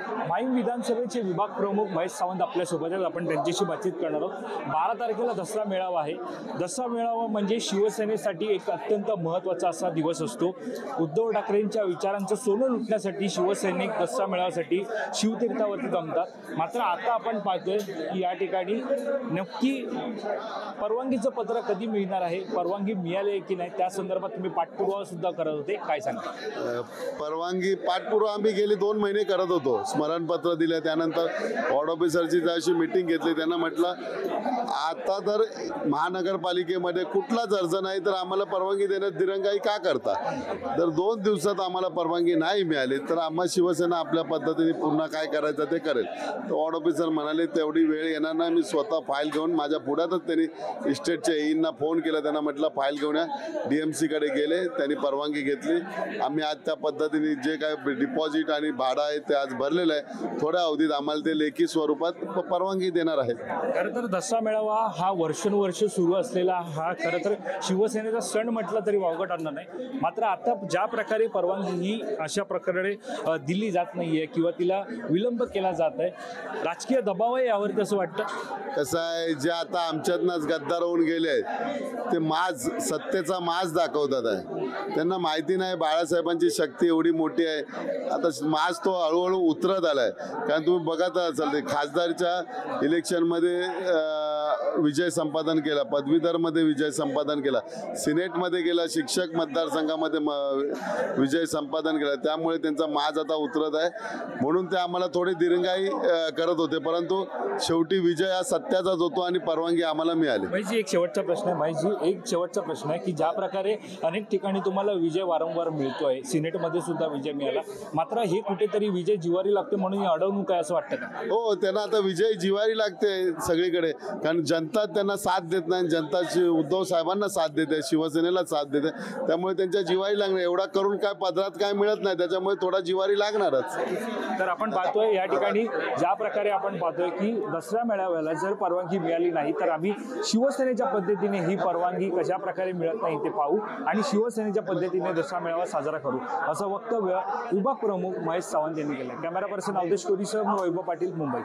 माहीम विधानसभेचे विभाग प्रमुख महेश सावंत आपल्यासोबत आहेत. आपण त्यांच्याशी बातचीत करणार आहोत. 12 तारखेला दसरा मेळावा आहे. दसरा मेळावा म्हणजे शिवसेनेसाठी एक अत्यंत महत्त्वाचा असा दिवस असतो. उद्धव ठाकरेंच्या विचारांचं सोनं लुटण्यासाठी शिवसैनिक दसरा मेळाव्यासाठी शिवतीर्थावरती जमतात. मात्र आता आपण पाहतोय की या ठिकाणी नक्की परवानगीचं पत्र कधी मिळणार आहे, परवानगी मिळाली की नाही, त्या संदर्भात तुम्ही पाठपुरावा सुद्धा करत होते. काय सांगा? परवानगी पाठपुरावा आम्ही गेले 2 महिने करत होतो. स्मरणपत्र दिले, त्यानंतर वॉर्ड ऑफिसरची जशी मीटिंग घेतली, त्यांना म्हटलं आता तर महानगरपालिकेमध्ये कुठलाच अर्ज नाही तर आम्हाला परवानगी देण्यात दिरंगाई का करता. जर 2 दिवसात आम्हाला परवानगी नाही मिळाली तर आम्हा शिवसेना आपल्या पद्धतीने पुन्हा काय करायचं ते करेल. तर वॉर्ड ऑफिसर म्हणाले तेवढी वेळ येणार नाही, मी स्वतः फाईल घेऊन माझ्या पुढ्यातच त्यांनी इस्टेटच्या एईंना फोन केला. त्यांना म्हटलं फाईल घेऊन या. DMCकडे गेले, त्यांनी परवानगी घेतली. आम्ही आज त्या पद्धतीने जे काय डिपॉझिट आणि भाडं आहे ते आज भरलेलं आहे. थोड्या अवधीत आम्हाला ते लेखी स्वरूपात परवानगी देणार आहे. खरं तर दसरा मेळावा हा वर्षानुवर्ष सुरू असलेला हा खरं तर शिवसेनेचा सण म्हटलं तरी वावगं ठरणार नाही. मात्र आता ज्या प्रकारे परवानगी ही अशा प्रकारे दिली जात नाहीये किंवा तिला विलंब केला जात आहे, राजकीय दबाव आहे यावरती असं वाटतं. कसं आहे, जे आता आमच्यातनंच गद्दार होऊन गेले आहेत ते माज सत्तेचा माज दाखवतात आहे. त्यांना माहिती नाही बाळासाहेबांची शक्ती एवढी मोठी आहे. आता माज तो हळूहळू उतरत आलाय. कारण तुम्ही बघत असाल ते खासदारच्या इलेक्शनमध्ये विजय संपादन केला, पदवीधरमध्ये विजय संपादन केला, सिनेटमध्ये गेला, शिक्षक मतदारसंघामध्ये विजय संपादन केला. त्यामुळे त्यांचा माज आता उतरत आहे. म्हणून ते आम्हाला थोडी दिरंगाई करत होते, परंतु शेवटी विजय हा सत्याचाच होतो आणि परवानगी आम्हाला मिळाली. माहिती एक शेवटचा प्रश्न आहे. माहिती एक शेवटचा प्रश्न आहे की ज्या प्रकारे अनेक ठिकाणी तुम्हाला विजय वारंवार मिळतोय, सिनेटमध्ये सुद्धा विजय मिळाला, मात्र हे कुठेतरी विजय जिवारी लागते म्हणून अडवणूक आहे असं वाटतं का? हो, त्यांना आता विजय जिवारी लागते सगळीकडे. कारण जनता त्यांना साथ देत नाही. जनता उद्धव साहेबांना साथ देते, शिवसेनेला साथ देते. त्यामुळे त्यांच्या जिवारी लागणार. एवढा करून काय पदरात काय मिळत नाही, त्याच्यामुळे थोडा जिवारी लागणारच. तर आपण पाहतोय या ठिकाणी ज्या प्रकारे आपण पाहतोय की दसरा मेळाव्याला जर परवानगी मिळाली नाही तर आम्ही शिवसेनेच्या पद्धतीने ही परवानगी कशा प्रकारे मिळत नाही ते पाहू आणि शिवसेनेच्या पद्धतीने दसरा मेळावा साजरा करू, असं वक्तव्य विभाग प्रमुख महेश सावंत यांनी केलं. कॅमेरा पर्सन अवधेश कोरीसह वैभव पाटील, मुंबई.